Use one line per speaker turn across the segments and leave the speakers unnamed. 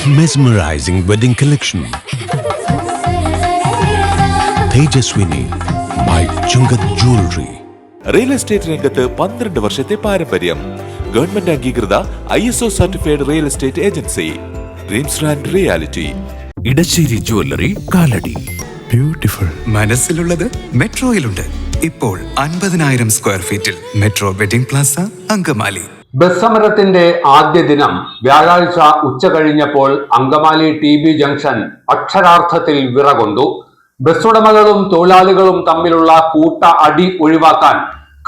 Mesmerizing wedding collection. Tejaswini by Chungat Jewelry.
Real estate രംഗത്ത് 12 വർഷത്തെ പാരമ്പര്യം. ഗവൺമെന്റ് അംഗീകൃത ISO certified real estate agency. Dreams and reality.
Edassery jewellery Kalady.
Beautiful.
മനസ്സിലുള്ളത് മെട്രോയിലുണ്ട്. ഇപ്പോൾ 50,000 സ്ക്വയർ ഫീറ്റിൽ metro wedding plaza Angamaly.
Bus സമരത്തിന്റെ ആദ്യ ദിനം വ്യാഴാഴ്ച ഉച്ച കഴിഞ്ഞപ്പോൾ അങ്കമാലി TB ജംഗ്ഷൻ അക്ഷരാർത്ഥത്തിൽ വിറകൊണ്ടു. ബസ് ഉടമകളും തൊഴിലാളികളും തമ്മിലുള്ള കൂട്ട അടി ഒഴിവാക്കാൻ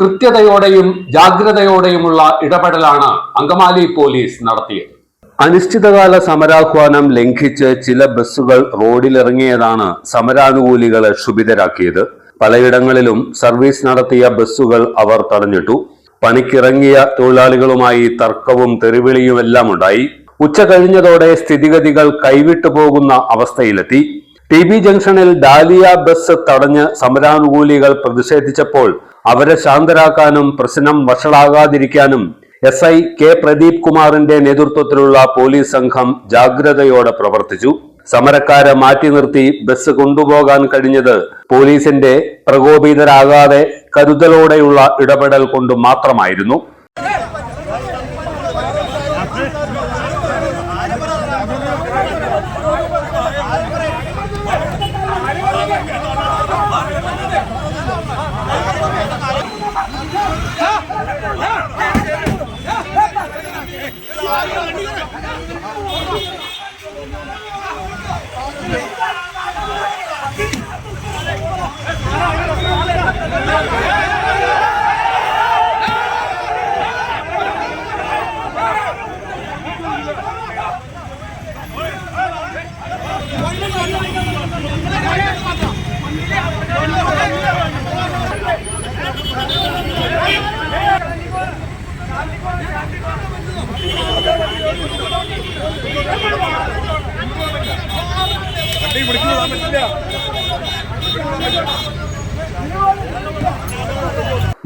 കൃത്യതയോടെയും ജാഗ്രതയോടെയുമുള്ള ഇടപെടലാണ് അങ്കമാലി പോലീസ് നടത്തിയത്. അനിശ്ചിതകാല സമരാഹ്വാനം ലംഘിച്ച് ചില ബസ്സുകൾ റോഡിലിറങ്ങിയതാണ് സമരാനുകൂലികളെ ക്ഷുഭിതരാക്കിയത്. പലയിടങ്ങളിലും സർവീസ് നടത്തിയ ബസ്സുകൾ അവർ തടഞ്ഞിട്ടു. പണിക്കിറങ്ങിയ തൊഴിലാളികളുമായി തർക്കവും തെറിവിളിയുമെല്ലാം ഉണ്ടായി. ഉച്ച കഴിഞ്ഞതോടെ സ്ഥിതിഗതികൾ കൈവിട്ടു പോകുന്ന അവസ്ഥയിലെത്തി. TB ജംഗ്ഷനിൽ ഡാലിയ ബസ് തടഞ്ഞ് സമരാനുകൂലികൾ പ്രതിഷേധിച്ചപ്പോൾ അവരെ ശാന്തരാക്കാനും പ്രശ്നം വഷളാകാതിരിക്കാനും SI K പ്രദീപ് കുമാറിന്റെ നേതൃത്വത്തിലുള്ള പോലീസ് സംഘം ജാഗ്രതയോടെ പ്രവർത്തിച്ചു. സമരക്കാരെ മാറ്റി നിർത്തി ബസ് കൊണ്ടുപോകാൻ കഴിഞ്ഞത് പോലീസിന്റെ പ്രകോപിതരാകാതെ കരുതലോടെയുള്ള ഇടപെടൽ കൊണ്ട് മാത്രമായിരുന്നു.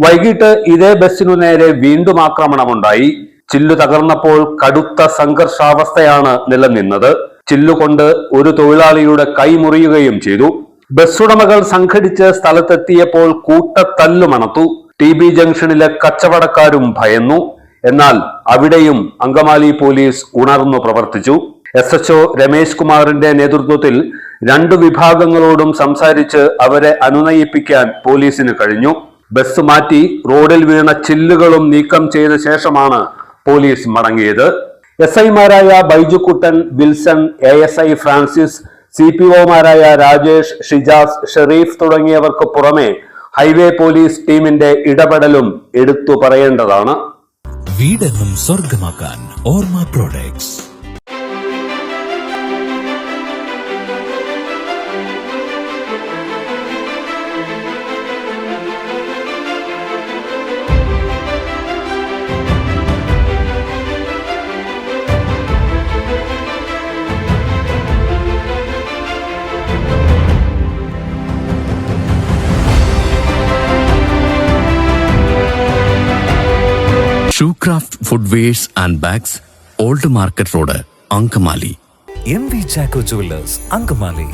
വൈകിട്ട് ഇതേ ബസ്സിനു നേരെ വീണ്ടും ആക്രമണമുണ്ടായി. ചില്ലു തകർന്നപ്പോൾ കടുത്ത സംഘർഷാവസ്ഥയാണ് നിലനിന്നത്. ചില്ലുകൊണ്ട് ഒരു തൊഴിലാളിയുടെ കൈ മുറിയുകയും ചെയ്തു. ബസ്സുടമകൾ സംഘടിച്ച് സ്ഥലത്തെത്തിയപ്പോൾ കൂട്ടത്തല്ലുമണത്തു. TB ജംഗ്ഷനിലെ കച്ചവടക്കാരും ഭയന്നു. എന്നാൽ അവിടെയും അങ്കമാലി പോലീസ് ഉണർന്നു പ്രവർത്തിച്ചു. SHO രമേശ് കുമാറിന്റെ നേതൃത്വത്തിൽ 2 വിഭാഗങ്ങളോടും സംസാരിച്ച് അവരെ അനുനയിപ്പിക്കാൻ പോലീസിന് കഴിഞ്ഞു. ബസ് മാറ്റി റോഡിൽ വീണ ചില്ലുകളും നീക്കം ചെയ്ത ശേഷമാണ് പോലീസ് മടങ്ങിയത്. SI മാരായ ബൈജുക്കുട്ടൻ, വിൽസൺ, ASI ഫ്രാൻസിസ്, CPO മാരായ രാജേഷ്, ഷിജാസ്, ഷെറീഫ് തുടങ്ങിയവർക്ക് പുറമെ ഹൈവേ പോലീസ് ടീമിന്റെ ഇടപെടലും എടുത്തു പറയേണ്ടതാണ്.
വീടെന്നും സ്വർഗമാക്കാൻ Orma products. Shoecraft footwears and bags, old market road, Angamaly.
MV Chacko jewellers, Angamaly.